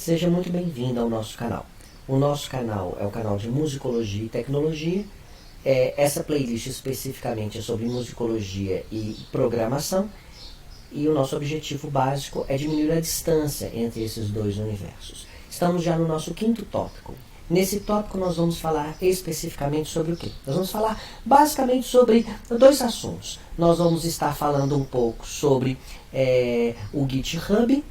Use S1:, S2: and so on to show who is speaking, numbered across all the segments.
S1: Seja muito bem-vindo ao nosso canal. O nosso canal é o canal de Musicologia e Tecnologia. Essa playlist especificamente é sobre musicologia e programação. E o nosso objetivo básico é diminuir a distância entre esses dois universos. Estamos já no nosso quinto tópico. Nesse tópico nós vamos falar especificamente sobre o quê? Nós vamos falar basicamente sobre dois assuntos. Nós vamos estar falando um pouco sobre o GitHub.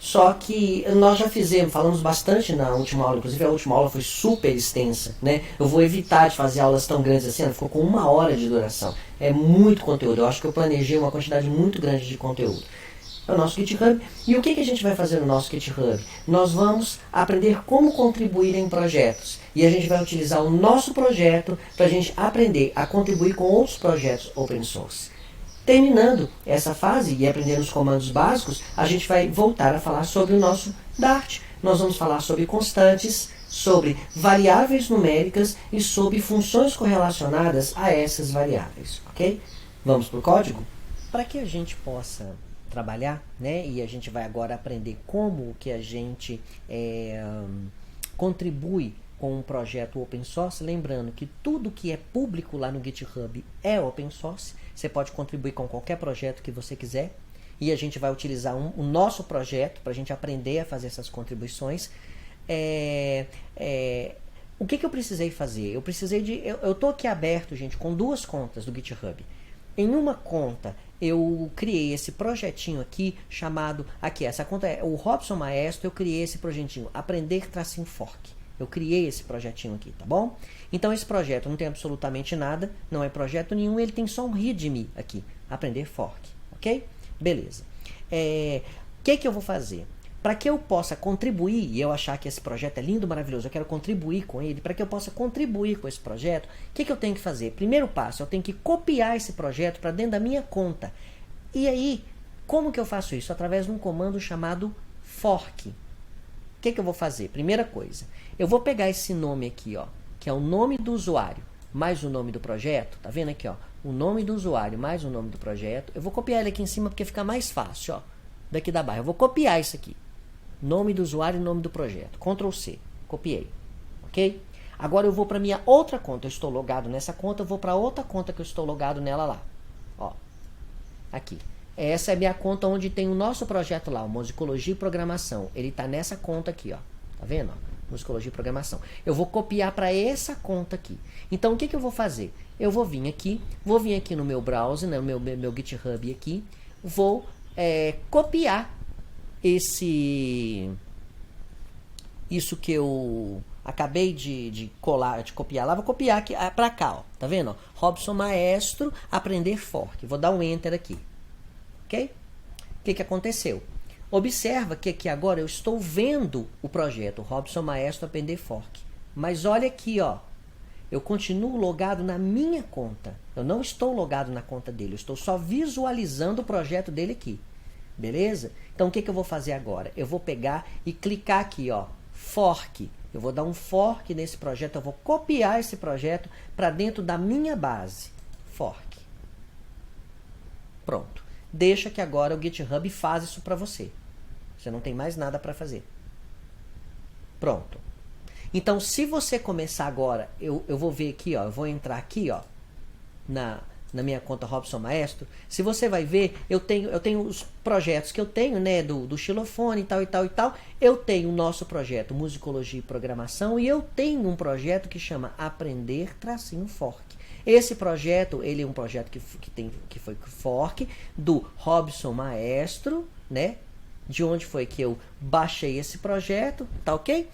S1: Só que nós já falamos bastante na última aula, inclusive a última aula foi super extensa, né? Eu vou evitar de fazer aulas tão grandes assim, ela ficou com 1 hora de duração. É muito conteúdo, eu acho que eu planejei uma quantidade muito grande de conteúdo. É o nosso GitHub. E o que a gente vai fazer no nosso GitHub? Nós vamos aprender como contribuir em projetos. E a gente vai utilizar o nosso projeto para a gente aprender a contribuir com outros projetos open source. Terminando essa fase e aprendendo os comandos básicos, a gente vai voltar a falar sobre o nosso Dart. Nós vamos falar sobre constantes, sobre variáveis numéricas e sobre funções correlacionadas a essas variáveis, ok? Vamos para o código? Para que a gente possa trabalhar, né? E a gente vai agora aprender como que a gente contribui com um projeto open source, lembrando que tudo que é público lá no GitHub é open source. Você pode contribuir com qualquer projeto que você quiser. E a gente vai utilizar o nosso projeto para a gente aprender a fazer essas contribuições. O que eu precisei fazer? Eu estou aqui aberto, gente, com 2 contas do GitHub. Em uma conta, eu criei esse projetinho aqui, chamado... Aqui, essa conta é o Robson Maestro, eu criei esse projetinho, Aprender-Fork. Eu criei esse projetinho aqui, tá bom? Então esse projeto não tem absolutamente nada, não é projeto nenhum, ele tem só um readme aqui, Aprender Fork, ok? Beleza. O que eu vou fazer? Para que eu possa contribuir, e eu achar que esse projeto é lindo, maravilhoso, eu quero contribuir com ele, para que eu possa contribuir com esse projeto, o que eu tenho que fazer? Primeiro passo, eu tenho que copiar esse projeto para dentro da minha conta. E aí, como que eu faço isso? Através de um comando chamado fork. O que eu vou fazer? Primeira coisa, eu vou pegar esse nome aqui, ó, que é o nome do usuário, mais o nome do projeto, tá vendo aqui, ó, o nome do usuário mais o nome do projeto. Eu vou copiar ele aqui em cima porque fica mais fácil, ó, daqui da barra. Eu vou copiar isso aqui, nome do usuário e nome do projeto, Ctrl C, copiei, ok? Agora eu vou para minha outra conta, eu estou logado nessa conta, eu vou para outra conta que eu estou logado nela lá, ó, aqui. Essa é a minha conta onde tem o nosso projeto lá, o Musicologia e Programação. Ele está nessa conta aqui, ó. Tá vendo? Musicologia e Programação. Eu vou copiar para essa conta aqui. Então, o que eu vou fazer? Eu vou vir aqui no meu browser, no meu GitHub aqui, vou copiar isso que eu acabei de copiar lá, vou copiar aqui para cá, ó. Tá vendo? Ó? Robson Maestro, Aprender Fork. Vou dar um Enter aqui. Ok? O que aconteceu? Observa que aqui agora eu estou vendo o projeto Robson Maestro Aprender Fork. Mas olha aqui, ó. Eu continuo logado na minha conta. Eu não estou logado na conta dele. Eu estou só visualizando o projeto dele aqui. Beleza? Então o que eu vou fazer agora? Eu vou pegar e clicar aqui, ó. Fork. Eu vou dar um fork nesse projeto. Eu vou copiar esse projeto para dentro da minha base. Fork. Pronto. Deixa que agora o GitHub faz isso para você. Você não tem mais nada para fazer. Pronto. Então, se você começar agora, eu vou ver aqui, ó, eu vou entrar aqui, ó, na minha conta Robson Maestro. Se você vai ver, eu tenho os projetos que eu tenho, né, do xilofone e tal, e tal, e tal. Eu tenho o nosso projeto Musicologia e Programação e eu tenho um projeto que chama Aprender-Fork. Esse projeto, ele é um projeto que foi fork do Robson Maestro, né? De onde foi que eu baixei esse projeto, tá ok?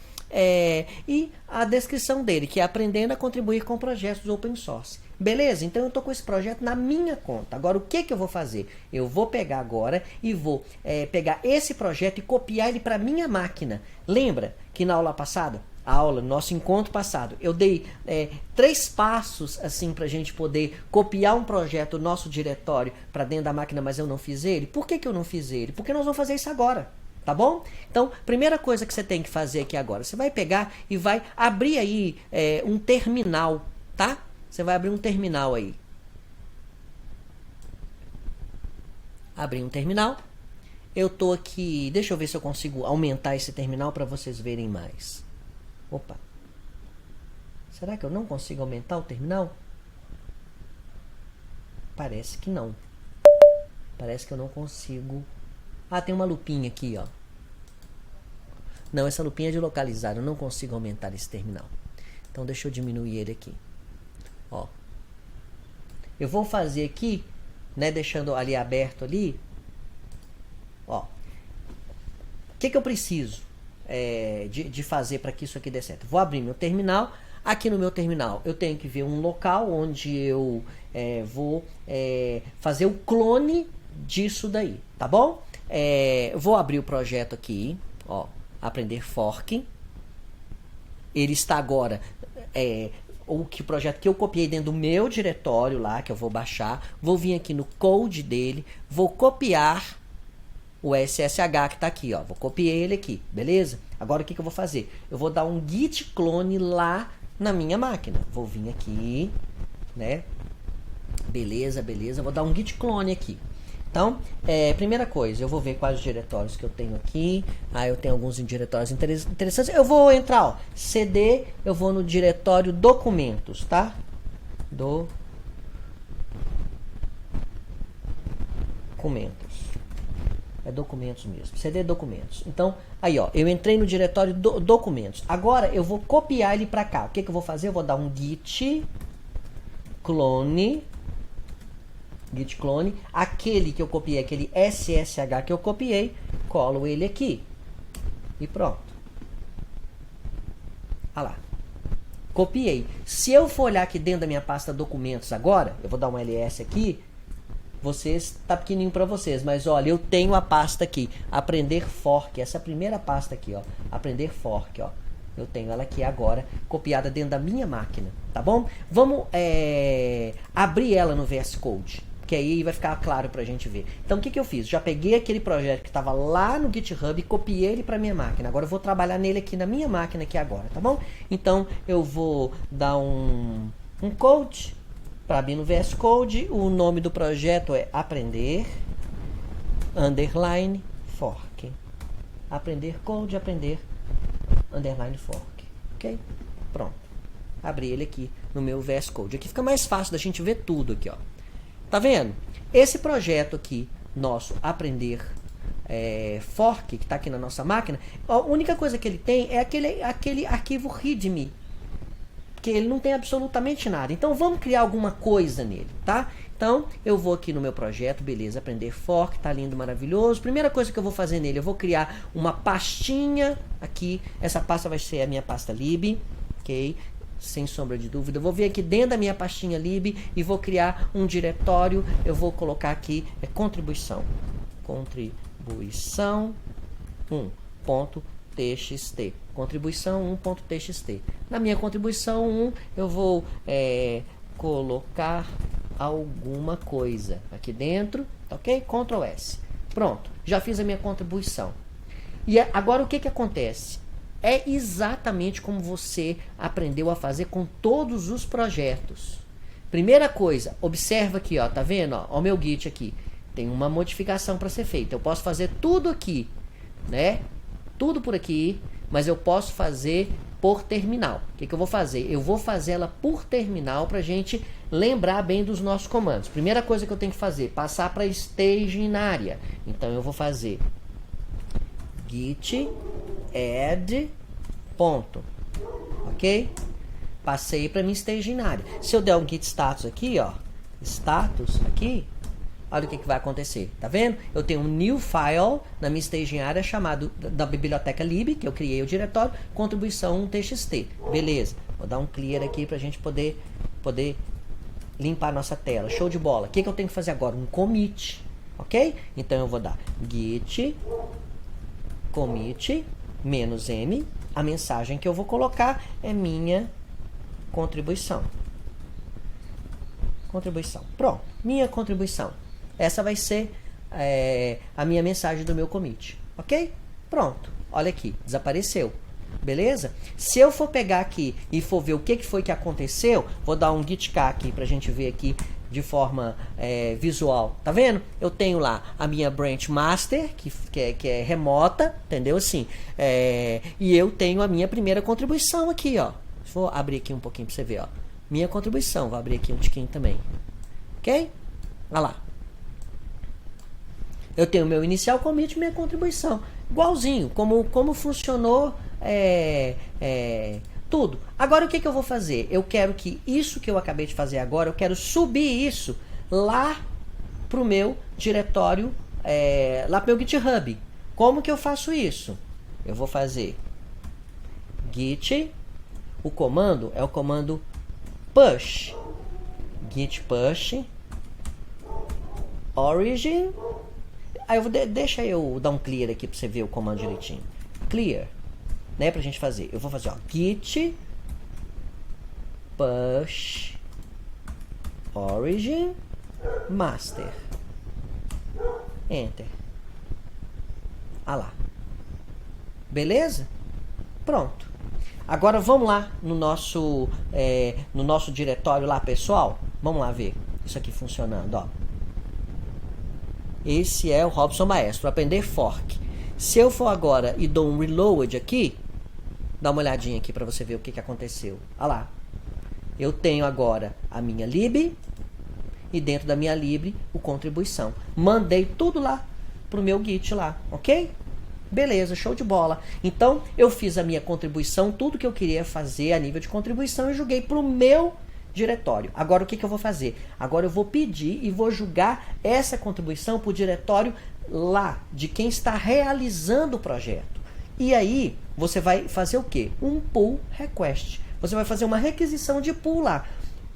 S1: E a descrição dele, que é aprendendo a contribuir com projetos open source. Beleza? Então eu estou com esse projeto na minha conta. Agora o que eu vou fazer? Eu vou pegar agora e vou pegar esse projeto e copiar ele para minha máquina. Lembra que na aula passada, nosso encontro passado, eu dei 3 passos assim para a gente poder copiar um projeto, nosso diretório, para dentro da máquina, mas eu não fiz ele? Por que eu não fiz ele? Porque nós vamos fazer isso agora. Tá bom? Então, primeira coisa que você tem que fazer aqui agora, você vai pegar e vai abrir aí um terminal, tá? Você vai abrir um terminal aí. Abrir um terminal. eu tô aqui, deixa eu ver se eu consigo aumentar esse terminal para vocês verem mais. Opa. Será que eu não consigo aumentar o terminal? Parece que não. Parece que eu não consigo. Ah, tem uma lupinha aqui, ó. Não, essa lupinha é de localizar. Eu não consigo aumentar esse terminal. Então, deixa eu diminuir ele aqui. Ó. Eu vou fazer aqui, né, deixando ali aberto ali. Ó. O que eu preciso de fazer para que isso aqui dê certo? Vou abrir meu terminal. Aqui no meu terminal, eu tenho que ver um local onde eu vou fazer o clone disso daí, tá bom? Vou abrir o projeto aqui, ó, aprender fork. Ele está agora, o projeto que eu copiei dentro do meu diretório lá, que eu vou baixar. Vou vir aqui no code dele, vou copiar o SSH que está aqui, ó. Vou copiar ele aqui, beleza? Agora o que eu vou fazer? Eu vou dar um git clone lá na minha máquina. Vou vir aqui, né? Beleza, beleza. Vou dar um git clone aqui. Então, primeira coisa, eu vou ver quais os diretórios que eu tenho aqui. Eu tenho alguns diretórios interessantes. Eu vou entrar, ó, CD, eu vou no diretório documentos, tá? Documentos. É documentos mesmo. CD documentos. Então, aí, ó, eu entrei no diretório documentos. Agora, eu vou copiar ele para cá. O que eu vou fazer? Eu vou dar um git clone. Git clone. Aquele que eu copiei, aquele SSH que eu copiei, colo ele aqui. E pronto. Olha lá. Copiei. Se eu for olhar aqui dentro da minha pasta documentos agora, eu vou dar um ls aqui. Tá pequenininho para vocês, mas olha, eu tenho a pasta aqui, aprender fork, essa primeira pasta aqui, ó, aprender fork, ó, eu tenho ela aqui agora, copiada dentro da minha máquina, tá bom? Vamos abrir ela no VS Code, que aí vai ficar claro pra gente ver. Então, o que eu fiz? Já peguei aquele projeto que estava lá no GitHub e copiei ele pra minha máquina, agora eu vou trabalhar nele aqui na minha máquina aqui agora, tá bom? Então, eu vou dar um code para abrir no VS Code. O nome do projeto é aprender underline fork. Aprender code, aprender underline fork. Ok? Pronto. Abri ele aqui no meu VS Code. Aqui fica mais fácil da gente ver tudo aqui, ó. Tá vendo? Esse projeto aqui, nosso aprender fork, que está aqui na nossa máquina, a única coisa que ele tem é aquele arquivo readme, que ele não tem absolutamente nada. Então, vamos criar alguma coisa nele, tá? Então, eu vou aqui no meu projeto, beleza, aprender fork, tá lindo, maravilhoso. Primeira coisa que eu vou fazer nele, eu vou criar uma pastinha aqui. Essa pasta vai ser a minha pasta lib, ok? Sem sombra de dúvida. Eu vou vir aqui dentro da minha pastinha lib e vou criar um diretório. Eu vou colocar aqui, contribuição. Contribuição 1.txt. Contribuição 1.txt. Na minha contribuição 1, eu vou colocar alguma coisa aqui dentro, ok? Ctrl S. Pronto, já fiz a minha contribuição. E agora o que acontece? É exatamente como você aprendeu a fazer com todos os projetos. Primeira coisa, observa aqui, ó, tá vendo? Ó, o meu Git aqui. Tem uma modificação para ser feita. Eu posso fazer tudo aqui, né? Tudo por aqui. Mas eu posso fazer por terminal. O que eu vou fazer? Eu vou fazer ela por terminal para a gente lembrar bem dos nossos comandos. Primeira coisa que eu tenho que fazer, passar para staging na área. Então eu vou fazer git add ponto, ok? Passei para minha staging na área. Se eu der um git status aqui, ó, status aqui, olha o que vai acontecer, tá vendo? Eu tenho um new file na minha staging area chamado da biblioteca lib, que eu criei o diretório, contribuição 1.txt. Beleza, vou dar um clear aqui pra gente poder limpar a nossa tela. Show de bola. O que eu tenho que fazer agora? Um commit, ok? Então eu vou dar git commit -m. A mensagem que eu vou colocar é minha contribuição. Pronto, minha contribuição. Essa vai ser a minha mensagem do meu commit, ok? Pronto, olha aqui, desapareceu, beleza? Se eu for pegar aqui e for ver o que foi que aconteceu, vou dar um git k aqui pra gente ver aqui, de forma visual. Tá vendo? Eu tenho lá a minha branch master, que é remota, entendeu? Assim, e eu tenho a minha primeira contribuição aqui, ó. Vou abrir aqui um pouquinho para você ver, ó. Minha contribuição, vou abrir aqui um tiquinho também. Ok? Olha lá. Eu tenho meu inicial commit e minha contribuição. Igualzinho, como funcionou tudo. Agora o que eu vou fazer? Eu quero que isso que eu acabei de fazer agora, eu quero subir isso lá pro meu diretório, lá pro meu GitHub. Como que eu faço isso? Eu vou fazer git, o comando é o comando push, git push origin. Aí deixa eu dar um clear aqui pra você ver o comando direitinho. Clear, né, pra gente fazer. Eu vou fazer, ó, git push origin master. Enter. Ah lá. Beleza? Pronto. Agora vamos lá no nosso diretório lá, pessoal. Vamos lá ver isso aqui funcionando, ó. Esse é o Robson Maestro, aprender fork. Se eu for agora e dou um reload aqui, dá uma olhadinha aqui para você ver o que aconteceu. Olha lá. Eu tenho agora a minha lib e dentro da minha lib o contribuição. Mandei tudo lá pro meu git lá, ok? Beleza, show de bola. Então, eu fiz a minha contribuição, tudo que eu queria fazer a nível de contribuição, eu joguei pro meu diretório. Agora, o que eu vou fazer? Agora eu vou pedir e vou jogar essa contribuição pro diretório lá, de quem está realizando o projeto. E aí, você vai fazer o quê? Um pull request. Você vai fazer uma requisição de pull lá.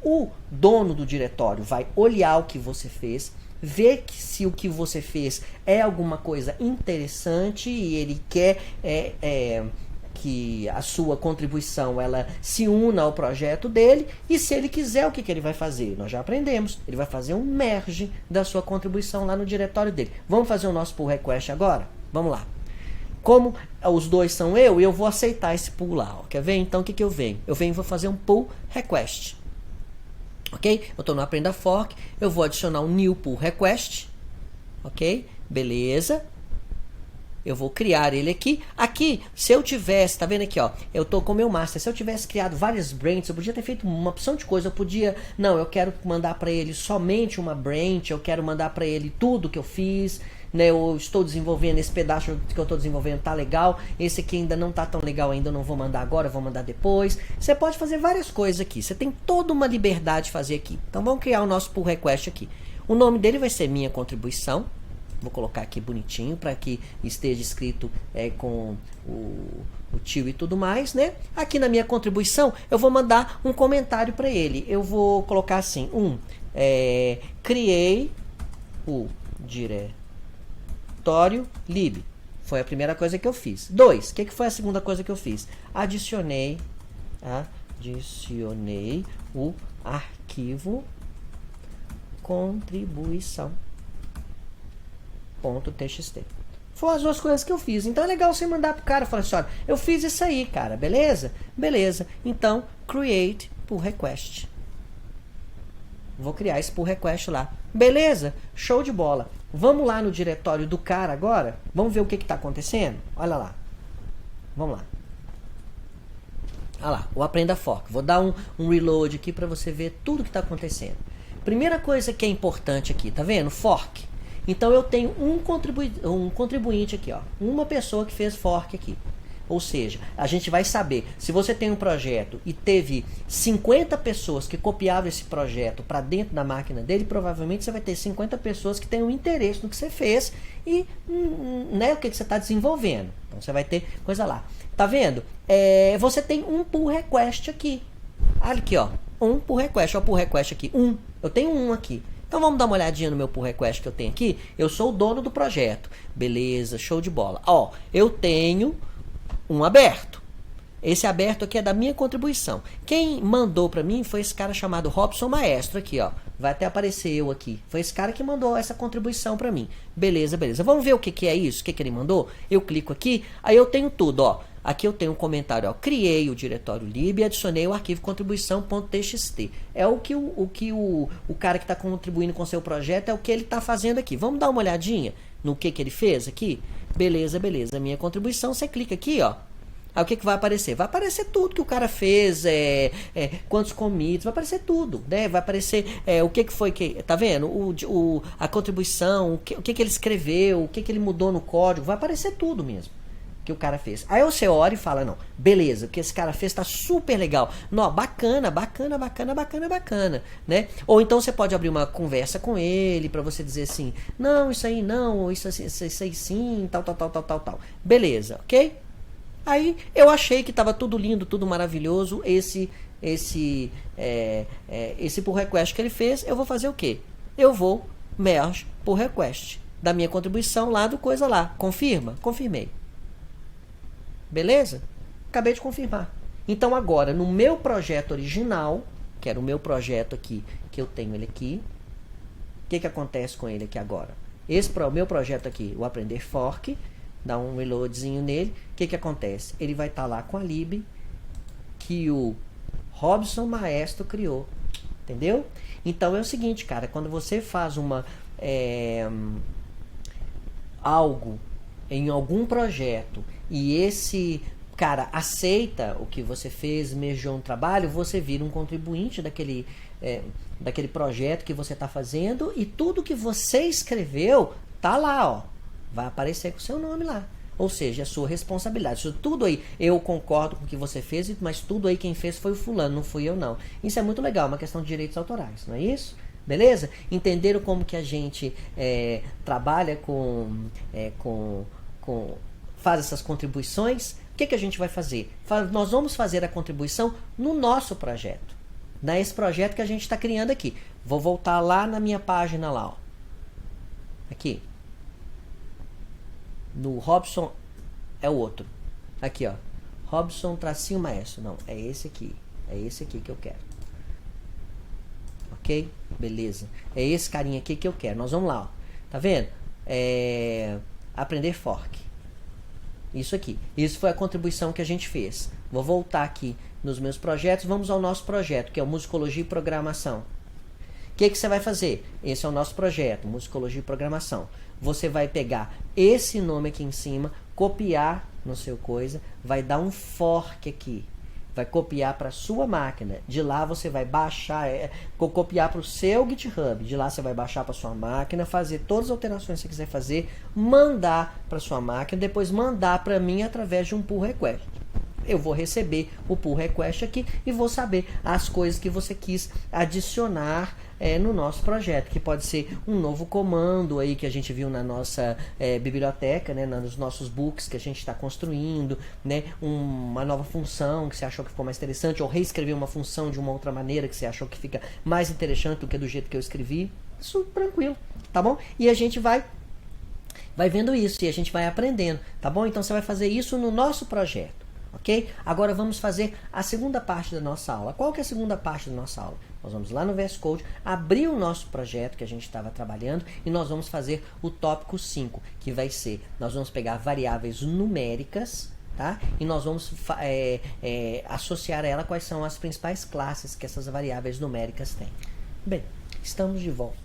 S1: O dono do diretório vai olhar o que você fez, ver se o que você fez é alguma coisa interessante e ele quer que a sua contribuição ela se una ao projeto dele, e se ele quiser, o que ele vai fazer? Nós já aprendemos, ele vai fazer um merge da sua contribuição lá no diretório dele. Vamos fazer o nosso pull request agora? Vamos lá. Como os dois são eu vou aceitar esse pull lá, ó. Quer ver? Então o que eu venho? Eu venho e vou fazer um pull request. Ok? Eu estou no Aprenda Fork, eu vou adicionar um new pull request. Ok? Beleza. Eu vou criar ele aqui. Aqui, se eu tivesse, tá vendo aqui, ó, eu tô com o meu master. Se eu tivesse criado várias branches, eu podia ter feito uma opção de coisa. Eu podia, não, eu quero mandar para ele somente uma branch, eu quero mandar para ele tudo que eu fiz, né? Eu estou desenvolvendo esse pedaço que eu estou desenvolvendo, tá legal. Esse aqui ainda não tá tão legal ainda, eu não vou mandar agora, eu vou mandar depois. Você pode fazer várias coisas aqui. Você tem toda uma liberdade de fazer aqui. Então vamos criar o nosso pull request aqui. O nome dele vai ser minha contribuição. Vou colocar aqui bonitinho para que esteja escrito com o tio e tudo mais, né? Aqui na minha contribuição eu vou mandar um comentário para ele. Eu vou colocar assim, criei o diretório lib. Foi a primeira coisa que eu fiz. 2, o que foi a segunda coisa que eu fiz? Adicionei o arquivo contribuição. .txt. Foram as duas coisas que eu fiz. Então é legal você mandar pro cara e falar assim, olha, eu fiz isso aí, cara, beleza? Beleza. Então, create pull request. Vou criar esse pull request lá. Beleza? Show de bola. Vamos lá no diretório do cara agora? Vamos ver o que está acontecendo? Olha lá. Vamos lá. Olha lá, o Aprenda Fork. Vou dar um reload aqui para você ver tudo que está acontecendo. Primeira coisa que é importante aqui, tá vendo? Fork. Então eu tenho um contribuinte aqui, ó, uma pessoa que fez fork aqui. Ou seja, a gente vai saber, se você tem um projeto e teve 50 pessoas que copiaram esse projeto para dentro da máquina dele, provavelmente você vai ter 50 pessoas que têm um interesse no que você fez e né, o que você está desenvolvendo. Então você vai ter coisa lá. Tá vendo? Você tem um pull request aqui. Olha aqui, ó, um pull request, ó, pull request aqui, eu tenho um aqui. Então vamos dar uma olhadinha no meu pull request que eu tenho aqui. Eu sou o dono do projeto. Beleza, show de bola. Ó, eu tenho um aberto. Esse aberto aqui é da minha contribuição. Quem mandou para mim foi esse cara chamado Robson Maestro aqui, ó. Vai até aparecer eu aqui. Foi esse cara que mandou essa contribuição para mim. Beleza, beleza. Vamos ver o que é isso? O que ele mandou? Eu clico aqui, aí eu tenho tudo, ó. Aqui eu tenho um comentário, ó. Criei o diretório lib e adicionei o arquivo contribuição.txt. É o que o cara que está contribuindo com o seu projeto é o que ele está fazendo aqui. Vamos dar uma olhadinha no que ele fez aqui? Beleza, beleza. Minha contribuição, você clica aqui, ó. Aí o que vai aparecer? Vai aparecer tudo que o cara fez, quantos commits, vai aparecer tudo, né? Vai aparecer o que foi que... Tá vendo? A contribuição, o que ele escreveu, o que ele mudou no código, vai aparecer tudo mesmo que o cara fez. Aí você olha e fala, não, beleza, o que esse cara fez tá super legal. Não, bacana, né? Ou então você pode abrir uma conversa com ele para você dizer assim, não, isso aí não, isso aí sim, tal. Beleza, ok? Aí eu achei que estava tudo lindo, tudo maravilhoso. Esse pull request que ele fez, eu vou fazer o quê? Eu vou merge pull request da minha contribuição lá do coisa lá. Confirma? Confirmei. Beleza? Acabei de confirmar. Então agora, no meu projeto original, que era o meu projeto aqui, que eu tenho ele aqui, o que acontece com ele aqui agora? O meu projeto aqui, o Aprender Fork, dá um reloadzinho nele, o que acontece? Ele vai estar lá com a lib que o Robson Maestro criou, entendeu? Então é o seguinte, cara, quando você faz algo em algum projeto e esse cara aceita o que você fez, mergeou um trabalho, você vira um contribuinte daquele projeto que você está fazendo e tudo que você escreveu tá lá, ó. Vai aparecer com o seu nome lá. Ou seja, é sua responsabilidade. Isso tudo aí, eu concordo com o que você fez, mas tudo aí quem fez foi o fulano, não fui eu não. Isso é muito legal, uma questão de direitos autorais, não é isso? Beleza? Entenderam como que a gente trabalha faz essas contribuições? O que a gente vai fazer? Nós vamos fazer a contribuição no nosso projeto. Nesse projeto que a gente está criando aqui. Vou voltar lá na minha página lá, ó. Aqui. No Robson é o outro. Aqui, ó. Robson tracinho maestro. Não, é esse aqui. É esse aqui que eu quero. Ok? Beleza. É esse carinha aqui que eu quero. Nós vamos lá, ó. Tá vendo? Aprender fork. Isso aqui. Isso foi a contribuição que a gente fez. Vou voltar aqui nos meus projetos. Vamos ao nosso projeto, que é o Musicologia e Programação. O que você vai fazer? Esse é o nosso projeto, Musicologia e Programação. Você vai pegar esse nome aqui em cima, copiar no seu coisa, vai dar um fork aqui. Vai copiar para sua máquina. De lá você vai baixar, copiar para o seu GitHub. De lá você vai baixar para sua máquina, fazer todas as alterações que você quiser fazer, mandar para sua máquina, depois mandar para mim através de um pull request. Eu vou receber o pull request aqui e vou saber as coisas que você quis adicionar no nosso projeto, que pode ser um novo comando aí que a gente viu na nossa biblioteca, né, nos nossos books que a gente está construindo, né, uma nova função que você achou que ficou mais interessante, ou reescrever uma função de uma outra maneira que você achou que fica mais interessante do que do jeito que eu escrevi. Isso tranquilo, tá bom? E a gente vai vendo isso e a gente vai aprendendo, tá bom? Então você vai fazer isso no nosso projeto. Ok? Agora vamos fazer a segunda parte da nossa aula. Qual que é a segunda parte da nossa aula? Nós vamos lá no VS Code, abrir o nosso projeto que a gente estava trabalhando e nós vamos fazer o tópico 5, que vai ser, nós vamos pegar variáveis numéricas, tá? E nós vamos associar a ela quais são as principais classes que essas variáveis numéricas têm. Bem, estamos de volta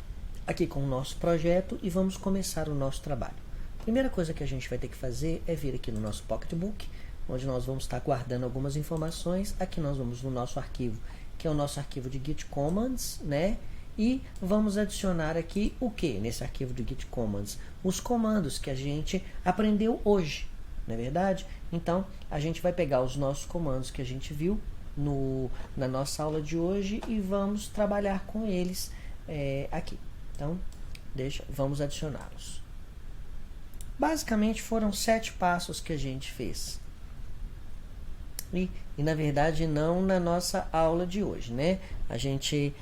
S1: aqui com o nosso projeto e vamos começar o nosso trabalho. A primeira coisa que a gente vai ter que fazer é vir aqui no nosso Pocketbook, onde nós vamos estar guardando algumas informações. Aqui nós vamos no nosso arquivo, que é o nosso arquivo de Git Commands, né? E vamos adicionar aqui o que nesse arquivo de Git Commands? Os comandos que a gente aprendeu hoje, não é verdade? Então, a gente vai pegar os nossos comandos que a gente viu na nossa aula de hoje e vamos trabalhar com eles aqui. Então, vamos adicioná-los. Basicamente, foram 7 passos que a gente fez. E na verdade não na nossa aula de hoje, né? A gente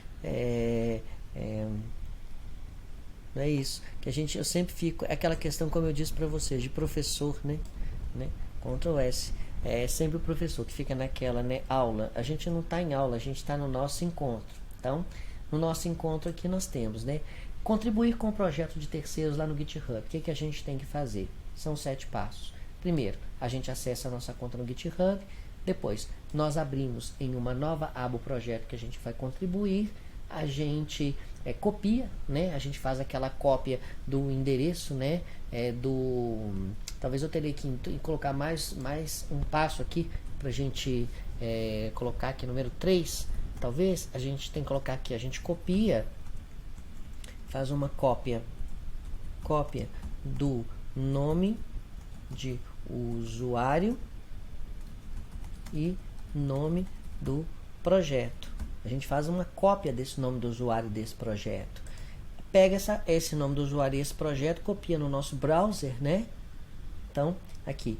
S1: não é isso que eu sempre fico, é aquela questão, como eu disse para vocês, de professor, né? Ctrl S. É sempre o professor que fica naquela, né, aula. A gente não está em aula, a gente está no nosso encontro. Então, no nosso encontro aqui nós temos, né, contribuir com o projeto de terceiros lá no GitHub. O que a gente tem que fazer? São 7 passos. Primeiro, a gente acessa a nossa conta no GitHub. Depois, nós abrimos em uma nova aba o projeto que a gente vai contribuir. A gente copia, né? A gente faz aquela cópia do endereço, né? Talvez eu teria que colocar mais um passo aqui para a gente colocar aqui número 3. Talvez a gente tem que colocar aqui, a gente copia, faz uma cópia do nome de usuário e nome do projeto. A gente faz uma cópia desse nome do usuário desse projeto. Pega esse nome do usuário e esse projeto, copia no nosso browser, né? Então, aqui,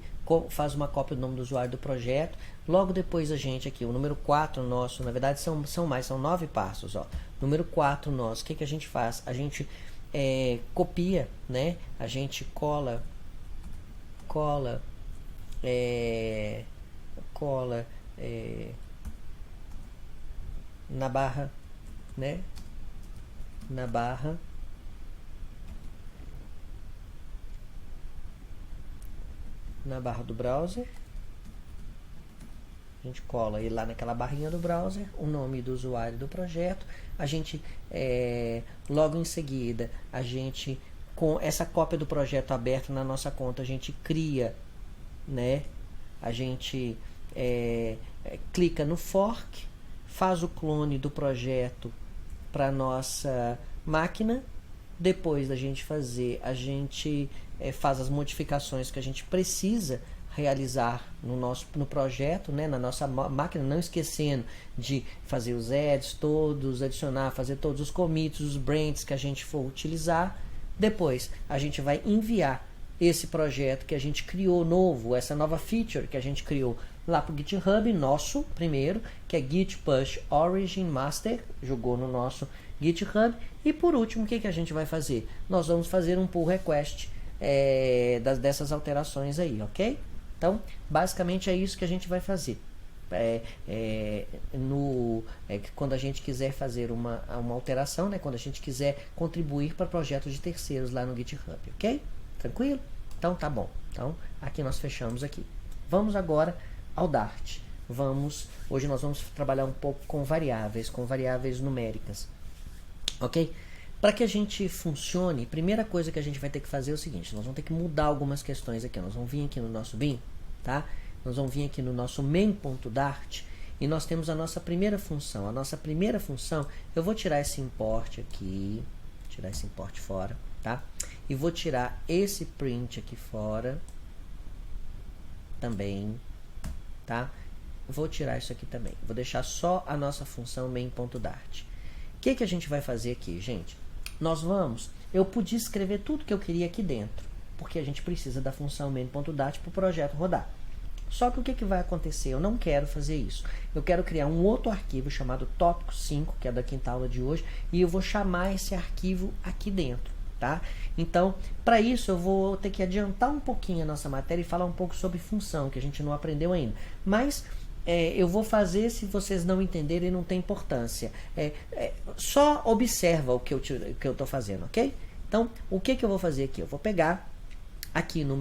S1: faz uma cópia do nome do usuário do projeto. Logo depois a gente aqui, o número 4 nosso, na verdade são 9 passos, ó. Número 4 nosso, o que a gente faz? A gente copia, né? A gente cola na barra, né? Na barra do browser. A gente cola ele lá naquela barrinha do browser, o nome do usuário do projeto. A gente, logo em seguida, a gente, com essa cópia do projeto aberta na nossa conta, a gente cria, né? A gente clica no fork, faz o clone do projeto para nossa máquina. Depois da gente fazer, a gente faz as modificações que a gente precisa realizar no projeto, né, na nossa máquina, não esquecendo de fazer os adds todos, adicionar, fazer todos os commits, os branches que a gente for utilizar. Depois a gente vai enviar esse projeto que a gente criou novo, essa nova feature que a gente criou lá para o GitHub nosso primeiro, que é Git Push Origin Master, jogou no nosso GitHub. E por último, o que a gente vai fazer? Nós vamos fazer um pull request dessas alterações aí, ok? Então, basicamente é isso que a gente vai fazer. Quando a gente quiser fazer uma alteração, né? Quando a gente quiser contribuir para projetos de terceiros lá no GitHub, ok? Tranquilo? Então, tá bom. Então, aqui nós fechamos aqui. Vamos agora ao Dart. Hoje nós vamos trabalhar um pouco com variáveis numéricas. Ok? Para que a gente funcione, primeira coisa que a gente vai ter que fazer é o seguinte: nós vamos ter que mudar algumas questões aqui. Nós vamos vir aqui no nosso bin, tá? Nós vamos vir aqui no nosso main.dart e nós temos a nossa primeira função. A nossa primeira função, eu vou tirar esse import aqui, tirar esse import fora, tá? E vou tirar esse print aqui fora também, tá? Vou tirar isso aqui também. Vou deixar só a nossa função main.dart. O que a gente vai fazer aqui, gente? Eu podia escrever tudo que eu queria aqui dentro, porque a gente precisa da função main.dart para o projeto rodar. Só que o que vai acontecer? Eu não quero fazer isso. Eu quero criar um outro arquivo chamado tópico 5, que é da quinta aula de hoje, e eu vou chamar esse arquivo aqui dentro, tá? Então, para isso eu vou ter que adiantar um pouquinho a nossa matéria e falar um pouco sobre função, que a gente não aprendeu ainda. Mas eu vou fazer, se vocês não entenderem, não tem importância. Só observa o que eu estou fazendo, ok? Então, o que eu vou fazer aqui? Eu vou pegar aqui na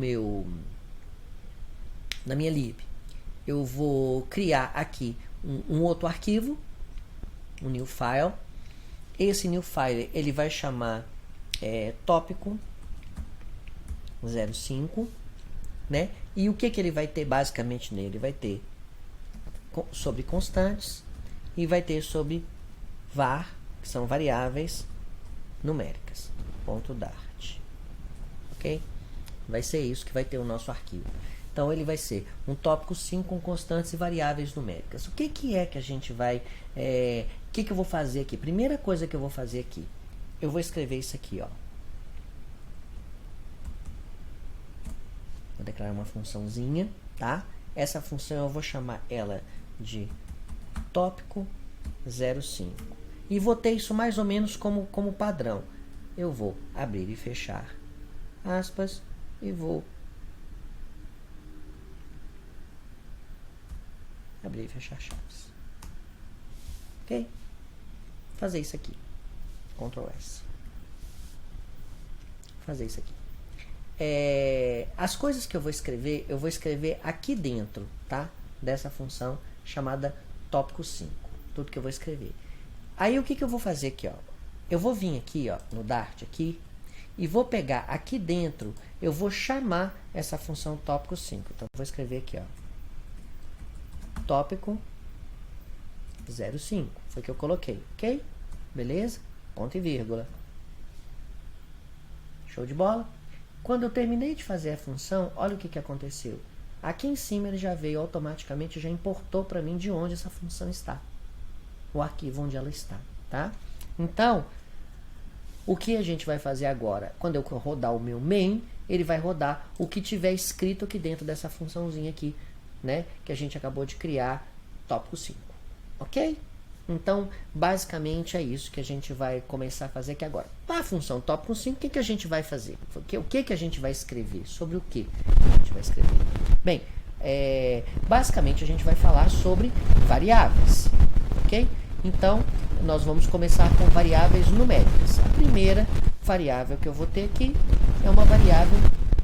S1: minha lib, eu vou criar aqui um outro arquivo, um new file. Esse new file ele vai chamar tópico 05, né? E o que ele vai ter basicamente nele? Vai ter sobre constantes e vai ter sobre var, que são variáveis numéricas, .dart, ok? Vai ser isso que vai ter o nosso arquivo. Então ele vai ser um tópico 5 com constantes e variáveis numéricas. O que é que a gente vai... o que eu vou fazer aqui? Primeira coisa que eu vou fazer aqui, eu vou escrever isso aqui, ó. Vou declarar uma funçãozinha, tá? Essa função eu vou chamar ela de tópico 05. E vou ter isso mais ou menos como padrão. Eu vou abrir e fechar aspas e vou abrir e fechar chaves. Ok? Fazer isso aqui. Ctrl S. Fazer isso aqui. As coisas que eu vou escrever aqui dentro, tá? Dessa função chamada tópico 5. Tudo que eu vou escrever. Aí o que eu vou fazer aqui, ó? Eu vou vir aqui, ó, no Dart aqui, e vou pegar aqui dentro, eu vou chamar essa função tópico 5. Então, eu vou escrever aqui, ó. Tópico 05. Foi o que eu coloquei, ok? Beleza? Ponto e vírgula. Show de bola? Quando eu terminei de fazer a função, olha o que aconteceu. Aqui em cima ele já veio automaticamente, já importou para mim de onde essa função está. O arquivo onde ela está, tá? Então, o que a gente vai fazer agora? Quando eu rodar o meu main, ele vai rodar o que tiver escrito aqui dentro dessa funçãozinha aqui, né? Que a gente acabou de criar, tópico 5. Ok? Então, basicamente é isso que a gente vai começar a fazer aqui agora. A função tópico 5, o que a gente vai fazer? O que a gente vai escrever? Sobre o que a gente vai escrever? Bem, basicamente a gente vai falar sobre variáveis, ok? Então, nós vamos começar com variáveis numéricas. A primeira variável que eu vou ter aqui é uma variável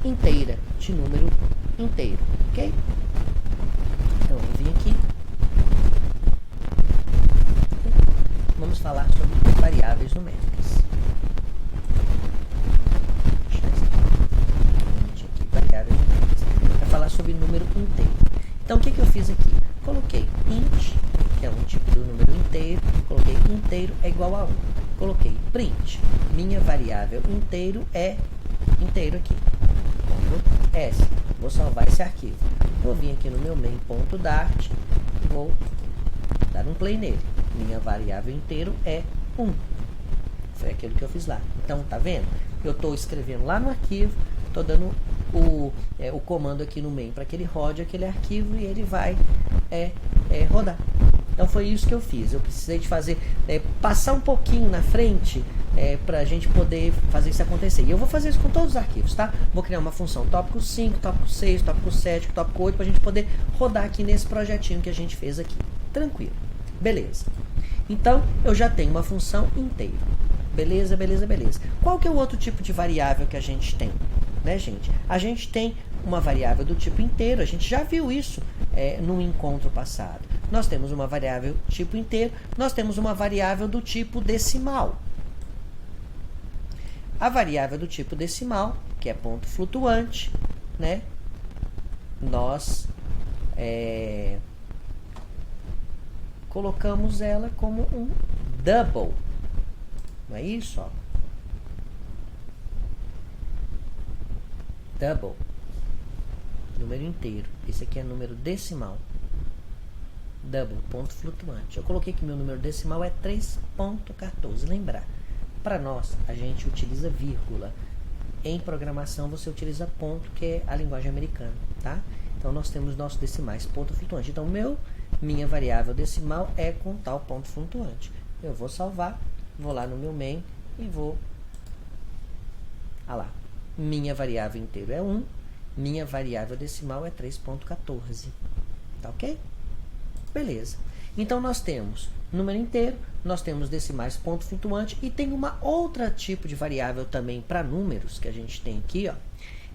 S1: inteira, de número inteiro, ok? Então, eu vou vir aqui. Vamos falar sobre variáveis numéricas. Variáveis numéricas. Vai falar sobre número inteiro. Então, o que eu fiz aqui? Coloquei int, que é um tipo do número inteiro. Coloquei inteiro é igual a 1. Coloquei print. Minha variável inteiro é inteiro aqui. Ctrl S. Vou salvar esse arquivo. Vou vir aqui no meu main.dart e vou dar um play nele. Minha variável inteiro é 1. Foi aquilo que eu fiz lá. Então, tá vendo? Eu estou escrevendo lá no arquivo, estou dando o comando aqui no main para que ele rode aquele arquivo e ele vai rodar. Então, foi isso que eu fiz. Eu precisei de fazer, passar um pouquinho na frente para a gente poder fazer isso acontecer. E eu vou fazer isso com todos os arquivos, tá? Vou criar uma função tópico 5, tópico 6, tópico 7, tópico 8, para a gente poder rodar aqui nesse projetinho que a gente fez aqui. Tranquilo. Beleza. Então, eu já tenho uma função inteira. Beleza, beleza, beleza. Qual que é o outro tipo de variável que a gente tem? Né, gente? A gente tem uma variável do tipo inteiro. A gente já viu isso no encontro passado. Nós temos uma variável tipo inteiro. Nós temos uma variável do tipo decimal. A variável do tipo decimal, que é ponto flutuante, né? Nós colocamos ela como um double. Não é isso? Ó. Double. Número inteiro. Esse aqui é número decimal. Double, ponto flutuante. Eu coloquei que meu número decimal é 3.14. Lembrar, para nós, a gente utiliza vírgula. Em programação, você utiliza ponto, que é a linguagem americana, tá? Então, nós temos nossos decimais, ponto flutuante. Então, minha variável decimal é com tal ponto flutuante. Eu vou salvar, vou lá no meu main e vou... Ah lá, minha variável inteiro é 1, minha variável decimal é 3.14. Tá ok? Beleza. Então, nós temos número inteiro, nós temos decimais, ponto flutuante, e tem uma outra tipo de variável também para números que a gente tem aqui, ó,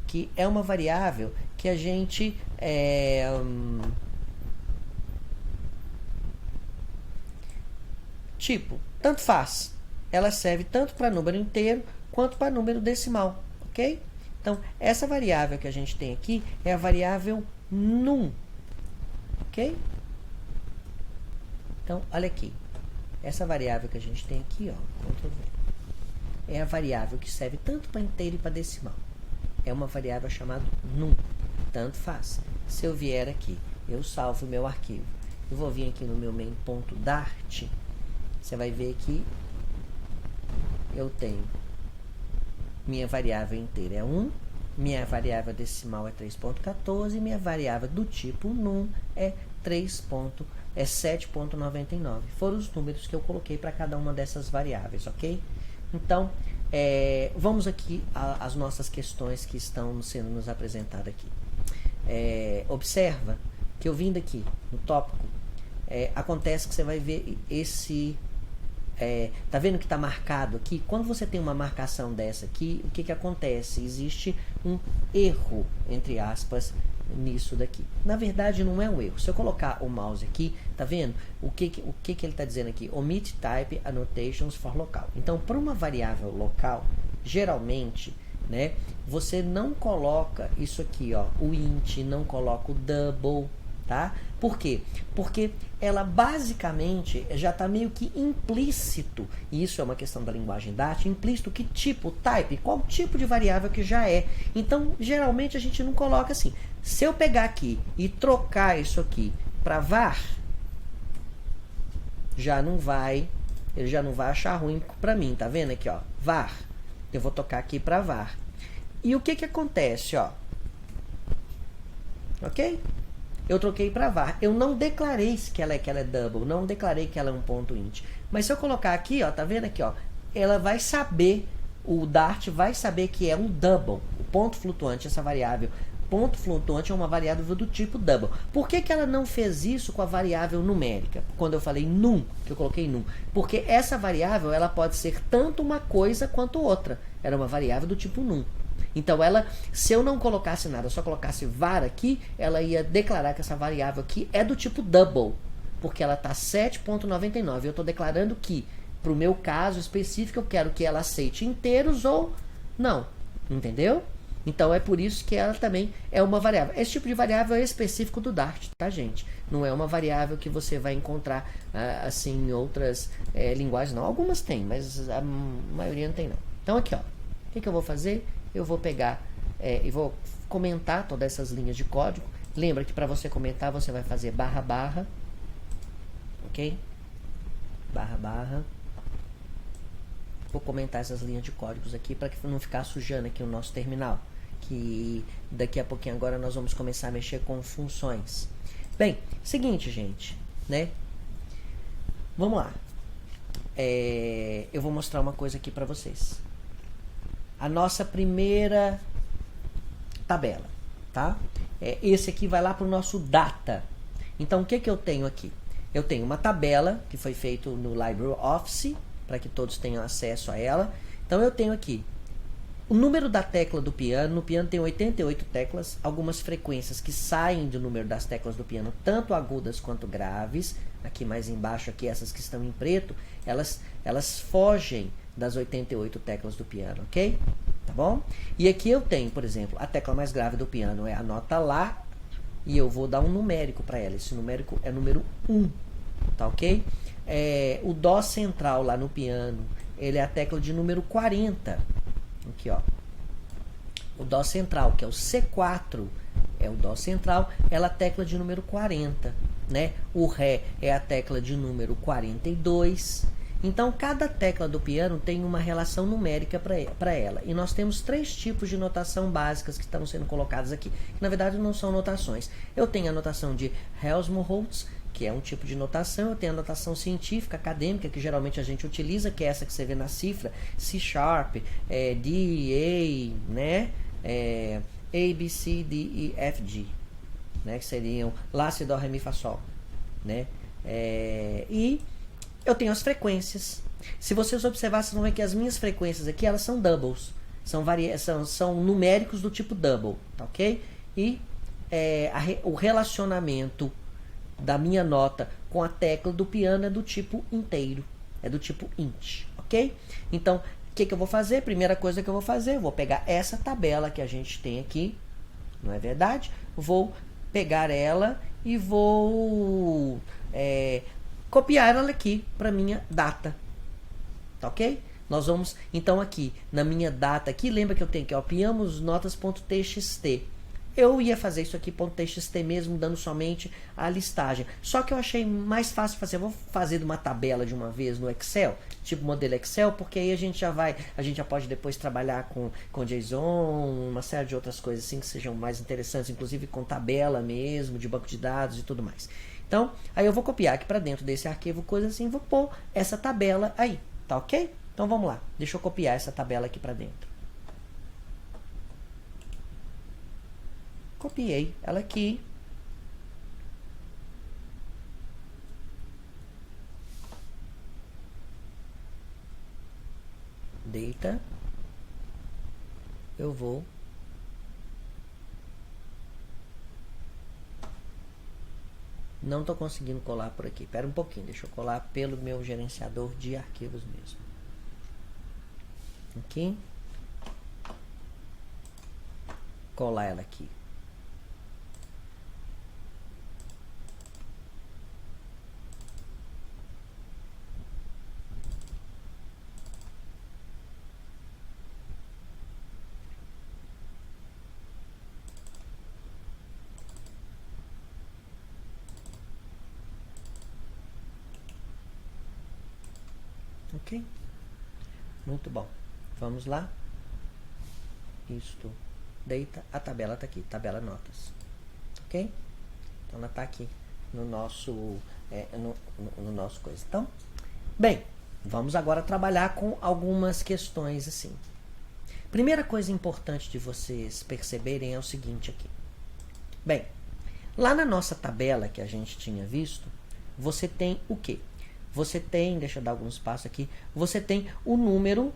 S1: que é uma variável que a gente... Tipo, tanto faz. Ela serve tanto para número inteiro quanto para número decimal, ok? Então, essa variável que a gente tem aqui é a variável num, ok? Então, olha aqui. Essa variável que a gente tem aqui, ó, Ctrl V, é a variável que serve tanto para inteiro e para decimal. É uma variável chamada num, tanto faz. Se eu vier aqui, eu salvo o meu arquivo. Eu vou vir aqui no meu main.dart. Você vai ver que eu tenho minha variável inteira é 1, minha variável decimal é 3.14 e minha variável do tipo num é 7.99. Foram os números que eu coloquei para cada uma dessas variáveis, ok? Então, vamos aqui às nossas questões que estão sendo nos apresentadas aqui. Observa que eu vim daqui, no tópico, acontece que você vai ver esse... tá vendo que está marcado aqui? Quando você tem uma marcação dessa aqui, o que acontece? Existe um erro, entre aspas, nisso daqui. Na verdade, não é um erro. Se eu colocar o mouse aqui, tá vendo? O que ele está dizendo aqui? Omit type annotations for local. Então, para uma variável local, geralmente, né, você não coloca isso aqui, ó, o int, não coloca o double, tá? Por quê? Porque ela basicamente já está meio que implícito, e isso é uma questão da linguagem Dart, implícito que tipo, type, qual tipo de variável que já é. Então, geralmente a gente não coloca assim. Se eu pegar aqui e trocar isso aqui para var, ele já não vai achar ruim para mim, tá vendo aqui, ó, var. Eu vou tocar aqui para var. E o que acontece, ó? OK? Eu troquei para var. Eu não declarei que ela é double, não declarei que ela é um ponto int. Mas se eu colocar aqui, ó, tá vendo aqui, ó? Ela vai saber, o Dart vai saber que é um double. O ponto flutuante, essa variável. Ponto flutuante é uma variável do tipo double. Por que ela não fez isso com a variável numérica? Quando eu falei num, que eu coloquei num. Porque essa variável, ela pode ser tanto uma coisa quanto outra. Era uma variável do tipo num. Então, ela, se eu não colocasse nada, só colocasse var aqui, ela ia declarar que essa variável aqui é do tipo double, porque ela está 7.99. Eu estou declarando que, para o meu caso específico, eu quero que ela aceite inteiros ou não. Entendeu? Então, é por isso que ela também é uma variável. Esse tipo de variável é específico do Dart, tá, gente? Não é uma variável que você vai encontrar, assim, em outras linguagens, não. Algumas tem, mas a maioria não tem, não. Então, aqui, ó. O que eu vou fazer? Eu vou pegar e vou comentar todas essas linhas de código. Lembra que para você comentar, você vai fazer barra, barra. Ok? Barra, barra. Vou comentar essas linhas de códigos aqui para não ficar sujando aqui o nosso terminal. Que daqui a pouquinho agora nós vamos começar a mexer com funções. Bem, seguinte, gente, né? Vamos lá. Eu vou mostrar uma coisa aqui para vocês. A nossa primeira tabela, tá? Esse aqui vai lá para o nosso data. Então, o que eu tenho aqui? Eu tenho uma tabela que foi feita no LibreOffice, para que todos tenham acesso a ela. Então, eu tenho aqui o número da tecla do piano. No piano tem 88 teclas, algumas frequências que saem do número das teclas do piano, tanto agudas quanto graves. Aqui mais embaixo, aqui, essas que estão em preto, elas fogem das 88 teclas do piano, ok? Tá bom? E aqui eu tenho, por exemplo, a tecla mais grave do piano é a nota Lá, e eu vou dar um numérico para ela. Esse numérico é número 1, tá ok? O Dó central lá no piano, ele é a tecla de número 40. Aqui, ó. O Dó central, que é o C4, é o Dó central, ela é a tecla de número 40, né? O Ré é a tecla de número 42. Então, cada tecla do piano tem uma relação numérica para ela. E nós temos 3 tipos de notação básicas que estão sendo colocadas aqui. Que, na verdade, não são notações. Eu tenho a notação de Helmholtz, que é um tipo de notação. Eu tenho a notação científica, acadêmica, que geralmente a gente utiliza, que é essa que você vê na cifra. C Sharp, D, A, né? A, B, C, D, E, F, G. Né? Que seriam Lá, Si, Dó, Ré, Mi, Fá, Sol. Né? E eu tenho as frequências. Se vocês observarem, vocês vão ver que as minhas frequências aqui, elas são doubles. São numéricos do tipo double, tá ok? E o relacionamento da minha nota com a tecla do piano é do tipo inteiro. É do tipo int, ok? Então, o que eu vou fazer? Primeira coisa que eu vou fazer, eu vou pegar essa tabela que a gente tem aqui, não é verdade? Vou pegar ela e vou... copiar ela aqui para minha data, tá ok? Nós vamos, então aqui, na minha data aqui, lembra que eu tenho aqui, ó, piamos notas.txt. Eu ia fazer isso aqui, .txt mesmo, dando somente a listagem. Só que eu achei mais fácil fazer, eu vou fazer de uma tabela de uma vez no Excel, tipo modelo Excel, porque aí a gente já pode depois trabalhar com JSON, uma série de outras coisas assim que sejam mais interessantes, inclusive com tabela mesmo, de banco de dados e tudo mais. Então, aí eu vou copiar aqui para dentro desse arquivo, coisa assim, vou pôr essa tabela aí, tá ok? Então vamos lá, deixa eu copiar essa tabela aqui para dentro. Copiei ela aqui. Deita. Eu vou não estou conseguindo colar por aqui. Espera um pouquinho, deixa eu colar pelo meu gerenciador de arquivos mesmo. Aqui. Colar ela aqui. Ok? Muito bom. Vamos lá. Isto. Deita. A tabela está aqui. Tabela notas. Ok? Então ela está aqui no nosso, no nosso coisa. Então, bem, vamos agora trabalhar com algumas questões assim. Primeira coisa importante de vocês perceberem é o seguinte aqui. Bem, lá na nossa tabela que a gente tinha visto, você tem o quê? Você tem, deixa eu dar alguns passos aqui, você tem o número,